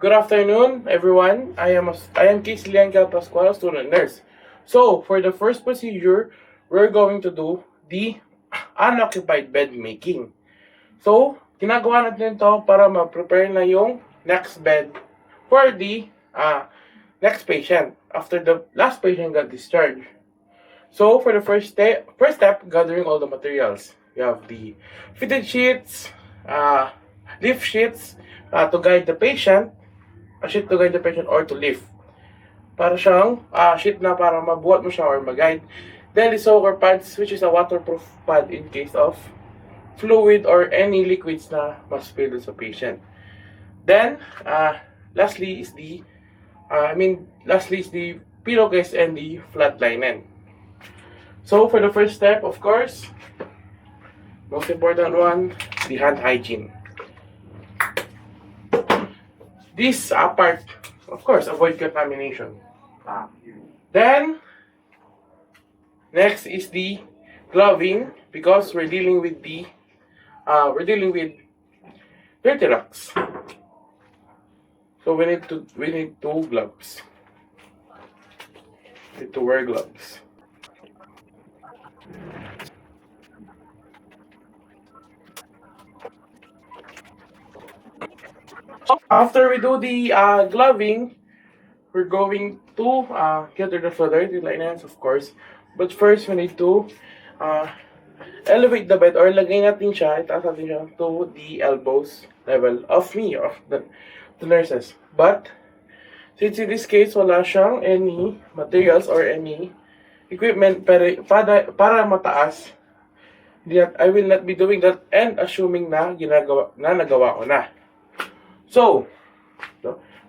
Good afternoon, everyone. I am Kislian Pascual, student nurse. So, for the first procedure, we're going to do the unoccupied bed making. So, ginagawa natin to para ma-prepare na yung next bed for the next patient after the last patient got discharged. So, for the first step, gathering all the materials. You have the fitted sheets, lift sheets to guide the patient, a sheet to guide the patient or to lift. Para siyang sheet na para mabuhat mo siya or mag-guide. Then the soaker pads, which is a waterproof pad in case of fluid or any liquids na ma-spill sa patient. Then, lastly is the pillowcase and the flat linen. So for the first step, of course, most important one, the hand hygiene. This part, of course, avoid contamination. Then, next is the gloving because we're dealing with dirty rocks. So we need two gloves. We need to wear gloves. After we do the gloving, we're going to get rid of the dirty linens, of course. But first, we need to elevate the bed or lagay natin siya, itaas natin siya to the elbows level of the nurses. But, since in this case, wala siyang any materials or any equipment para mataas, I will not be doing that and assuming na nagawa ko na. So,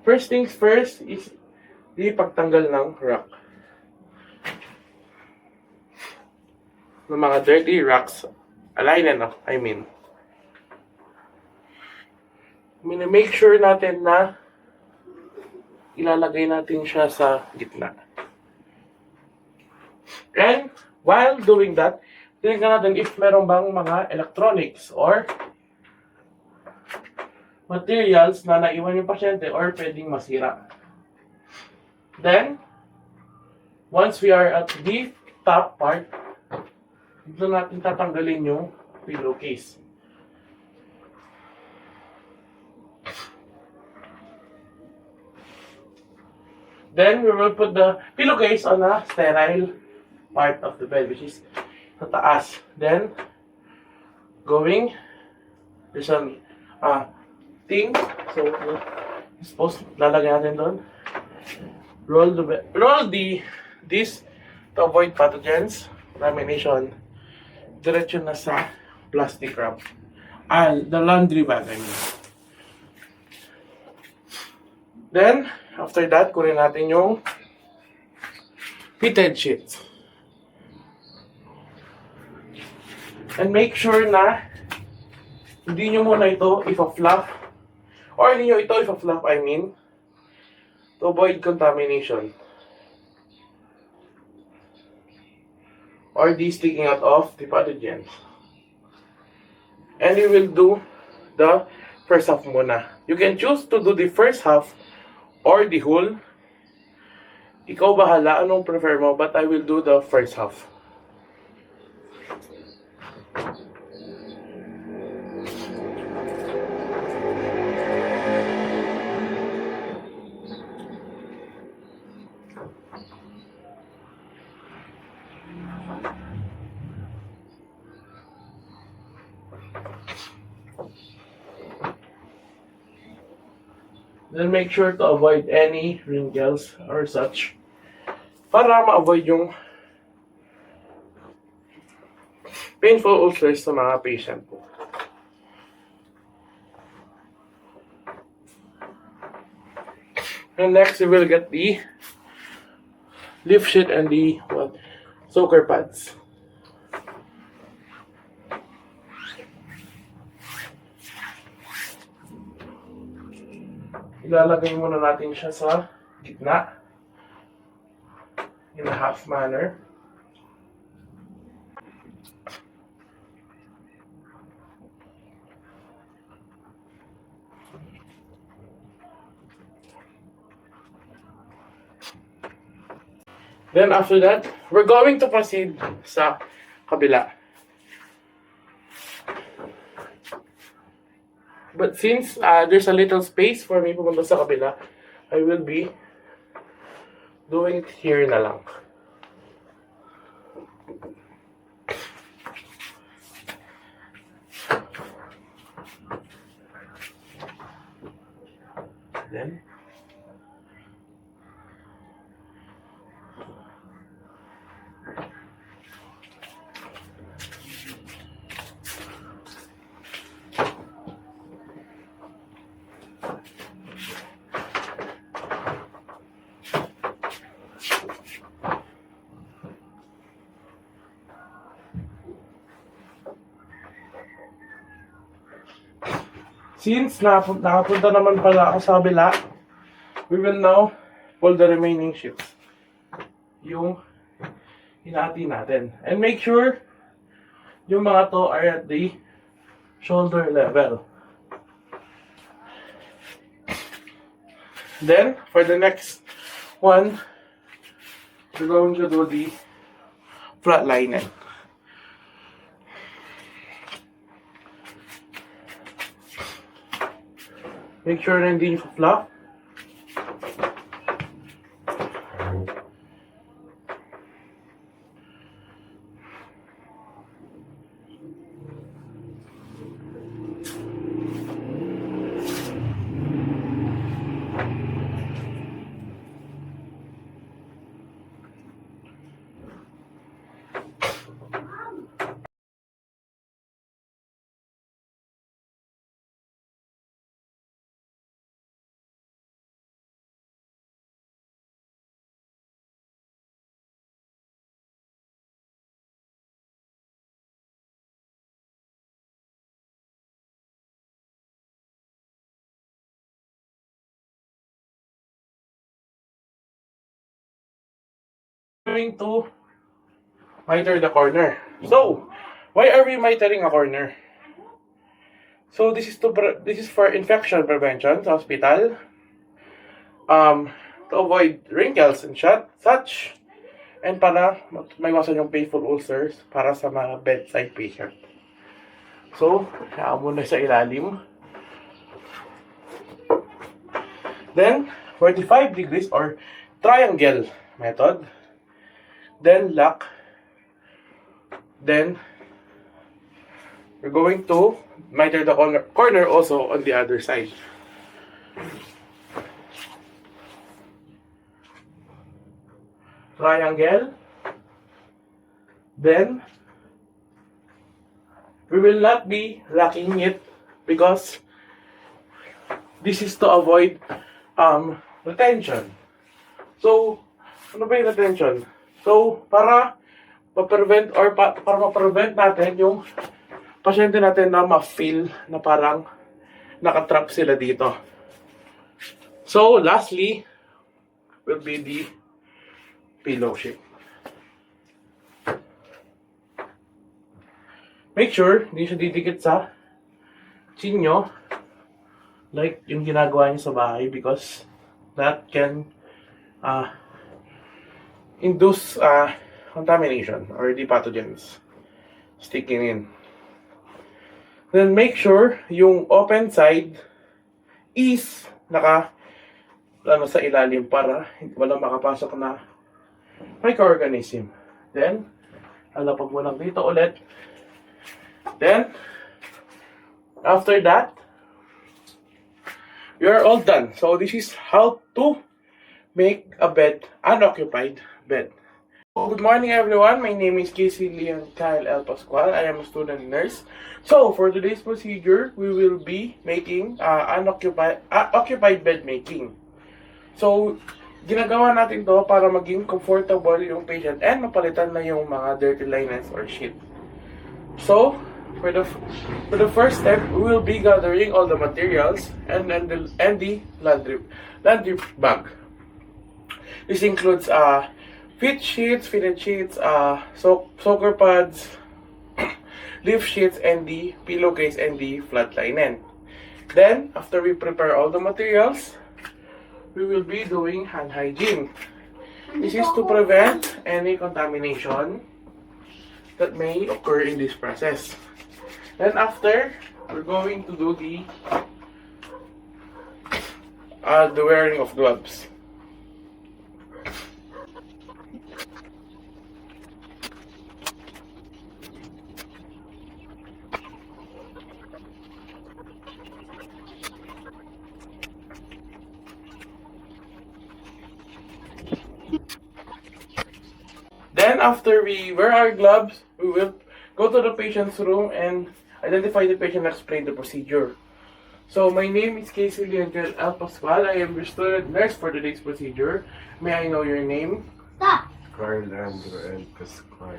first things first is di pagtanggal ng rock. Ng mga dirty rocks, make sure natin na ilalagay natin siya sa gitna. And while doing that, tingnan natin if meron bang mga electronics or materials na naiwan yung pasyente or pwedeng masira. Then, once we are at the top part, dito natin tatanggalin yung pillowcase. Then, we will put the pillowcase on a sterile part of the bed, which is sa taas. Then, there's some thing. So, suppose lalagay natin doon. Roll this to avoid pathogens, contamination. Diretso na sa plastic wrap. The laundry bag, Then, after that, kunin natin yung fitted sheets. And make sure na hindi nyo muna ito ipa-fluff to avoid contamination or the sticking out of the pathogens. And you will do the first half muna. You can choose to do the first half or the whole. Ikaw bahala anong prefer mo, but I will do the first half. Then make sure to avoid any wrinkles or such para ma-avoid yung painful ulcers sa mga patient po. And next, we will get the lift sheet and the soaker pads. Ilalagay muna natin siya sa gitna in a half manner. Then after that, we're going to proceed sa kabila. But since there's a little space for me pumunta sa kabila, I will be doing it here na lang. Then, since nakapunta naman pala ako sa kabila, we will now pull the remaining sheets. Yung hinati natin. And make sure yung mga to are at the shoulder level. Then, for the next one, we're going to do the flat lining. Make sure na hindi nyo flap. Going to miter the corner. So, why are we mitering a corner? So this is for infection prevention sa hospital. To avoid wrinkles and such, and para maiwasan yung painful ulcers para sa mga bedside patient. So, kaya muna sa ilalim. Then, 45 degrees or triangle method. Then lock. Then we're going to miter the corner also on the other side. Triangle. Then we will not be locking it because this is to avoid retention. So, ano ba yung retention? So, para ma-prevent natin yung pasyente natin na ma-feel na parang nakatrap sila dito. So, lastly, will be the pillow shape. Make sure, hindi siya didikit sa chin nyo, like yung ginagawa nyo sa bahay, because that can induce contamination or the pathogens sticking in. Then make sure yung open side is sa ilalim para walang makapasok na microorganism. Then, alapag mo lang dito ulit. Then, after that, we are all done. So this is how to make a bed, unoccupied bed. Good morning everyone, my name is Casey Leon Kyle L. Pascual. I am a student nurse. So for today's procedure, we will be making occupied bed making. So ginagawa natin to para maging comfortable yung patient and mapalitan na yung mga dirty linens or sheet. So for the first step, we will be gathering all the materials and the laundry bag. This includes fitted sheets, soaker pads, leaf sheets, and the pillowcase and the flat linen. Then, after we prepare all the materials, we will be doing hand hygiene. This is to prevent any contamination that may occur in this process. Then after, we're going to do the wearing of gloves. Then after we wear our gloves, we will go to the patient's room and identify the patient and explain the procedure. So my name is Casey Leonel L. Pascual. I am your student nurse for today's procedure. May I know your name? Stop! Carl Andrew L. Pascual.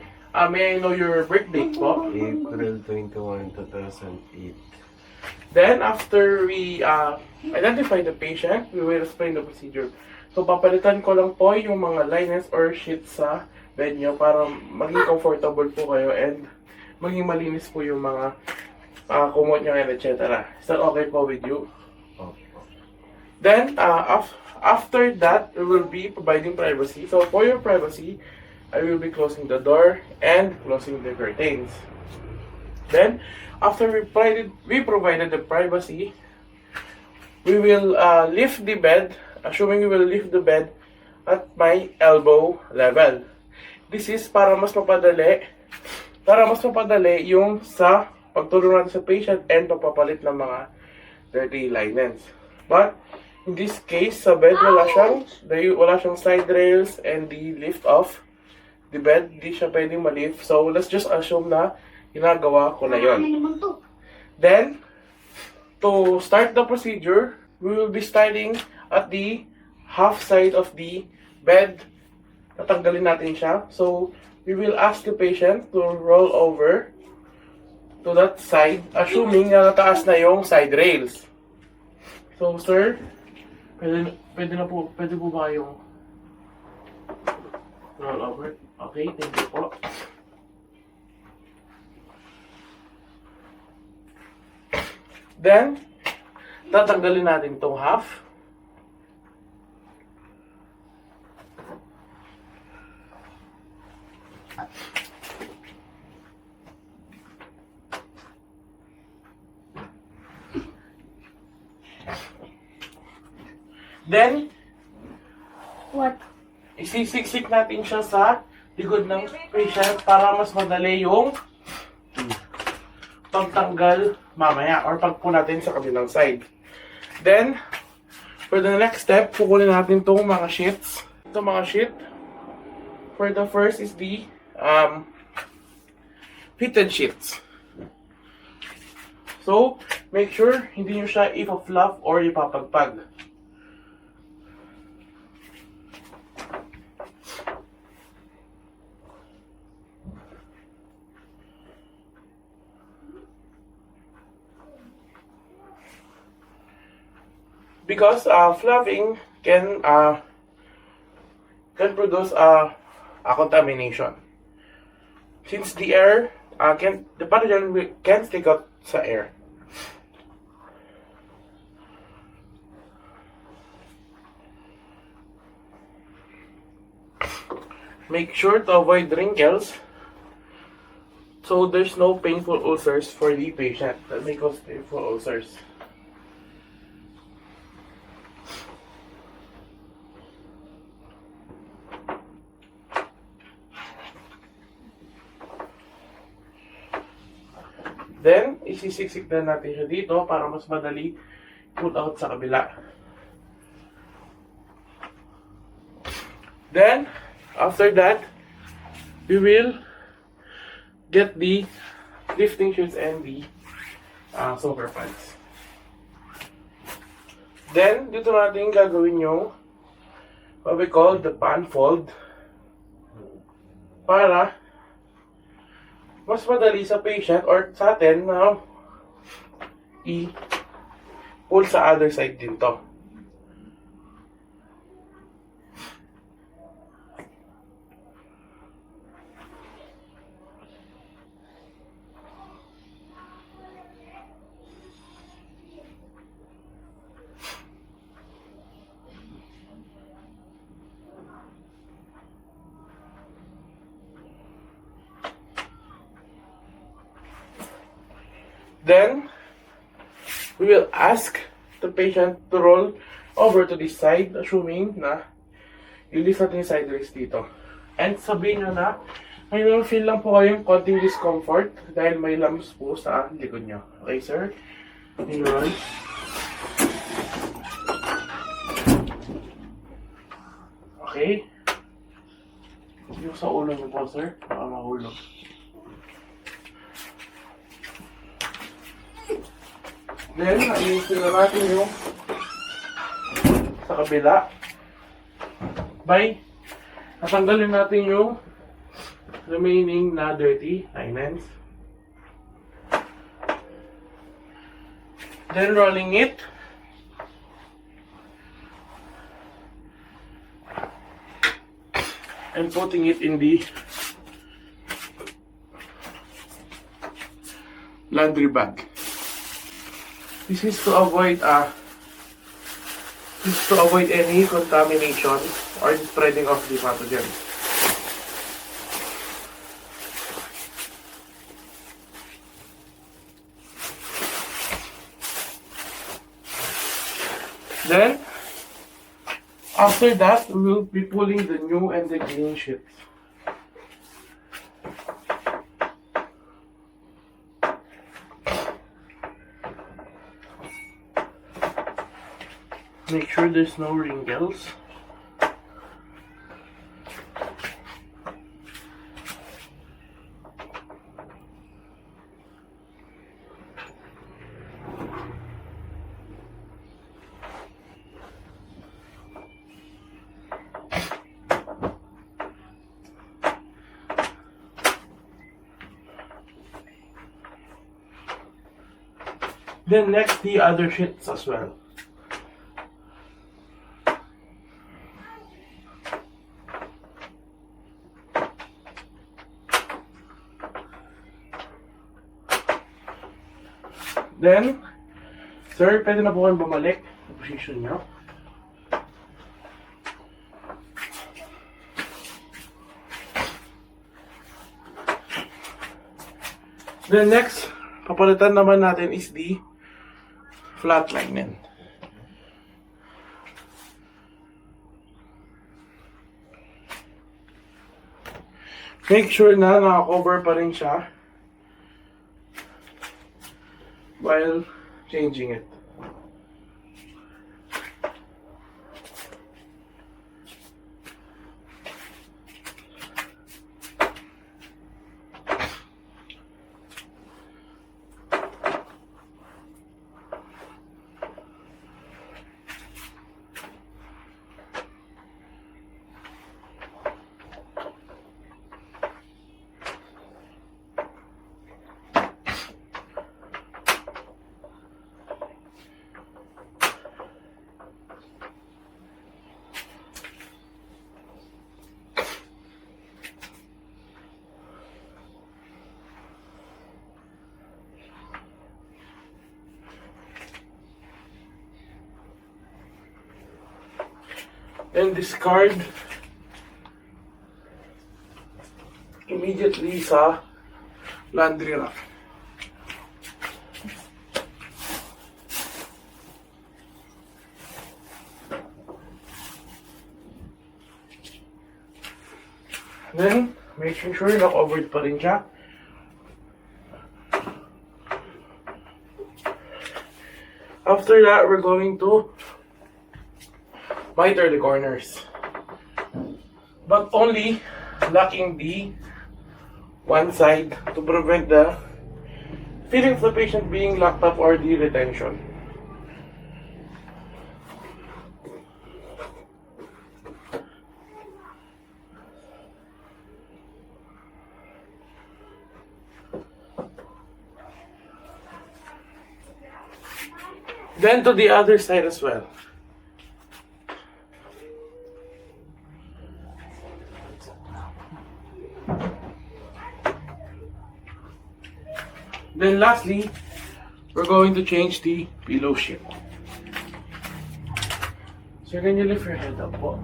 May I know your birth date po? April 21, 2008. Then after we identify the patient, we will explain the procedure. So papalitan ko lang po yung mga linens or sheets sa bed nyo para maging comfortable po kayo and maging malinis po yung mga kumot nyo and etc. Is that okay po with you? Okay. Then, after that, we will be providing privacy. So, for your privacy, I will be closing the door and closing the curtains. Then, after we provided the privacy, we will lift the bed, assuming we will lift the bed at my elbow level. This is para mas mapadali yung sa pagtulong natin sa patient and pagpapalit ng mga dirty linens. But, in this case, sa bed, wala siyang side rails and the lift off the bed. Di siya pwedeng ma-lift. So, let's just assume na ginagawa ko na yon. Then, to start the procedure, we will be starting at the half side of the bed. Tatanggalin natin siya. So, we will ask the patient to roll over to that side, assuming na nataas na yung side rails. So, sir, pwede po ba yung roll over? Okay, thank you po. Then, tatanggalin natin itong half. Then, What? isisiksik natin siya sa likod ng patient para mas madali yung pagtanggal mamaya or pagpo natin sa kabilang side. Then, for the next step, kukunin natin itong mga sheets. Itong mga sheet, for the first is the fitted sheets. So, make sure hindi nyo siya ipa-fluff or ipapagpag. Because fluffing can produce a contamination. Since the air the pathogen can stick out sa air. Make sure to avoid wrinkles so there's no painful ulcers for the patient that may cause painful ulcers. Then, isisiksik na natin siya dito para mas madali pull out sa kabila. Then, after that, we will get the lifting shoes and the soaker pads. Then, dito natin gagawin yung what we call the pan fold para mas madali sa patient or sa atin na i-pull sa other side din to. Then, we will ask the patient to roll over to this side, assuming na release natin yung side raise dito. And sabihin nyo na, ngayon feel lang po kayong konting discomfort dahil may lumps po sa likod nyo. Okay, sir? Ngayon. Okay. Yung sa ulo nyo po, sir. Baka mahulog. Then, ayusin na natin yung sa kabila. By natanggalin natin yung remaining na dirty linens. Then, rolling it. And putting it in the laundry bag. This is to avoid any contamination or spreading of the pathogen. Then, after that, we will be pulling the new and the clean sheets. Make sure there's no wrinkles. Then next, the other sheets as well. Then, sir, pwede na po kayong bumalik sa position nyo. Then next, papalitan naman natin is the flat linen. Make sure na naka-cover pa rin siya while changing it. And discard immediately sa laundry rack. Then, making sure na covered pa rin siya. After that, we're going to miter the corners, but only locking the one side to prevent the feeling of the patient being locked up or the retention. Then to the other side as well. Then lastly, we're going to change the pillow sheet. So can you lift your head up po?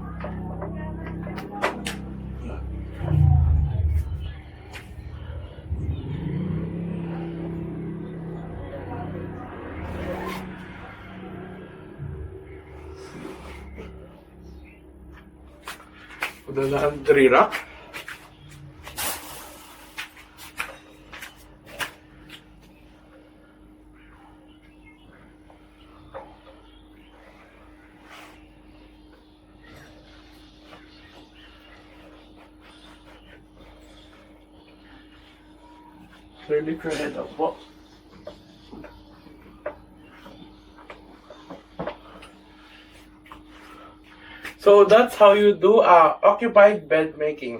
Padalaan 3 rack. Clearly credit up po. So that's how you do occupied bed making.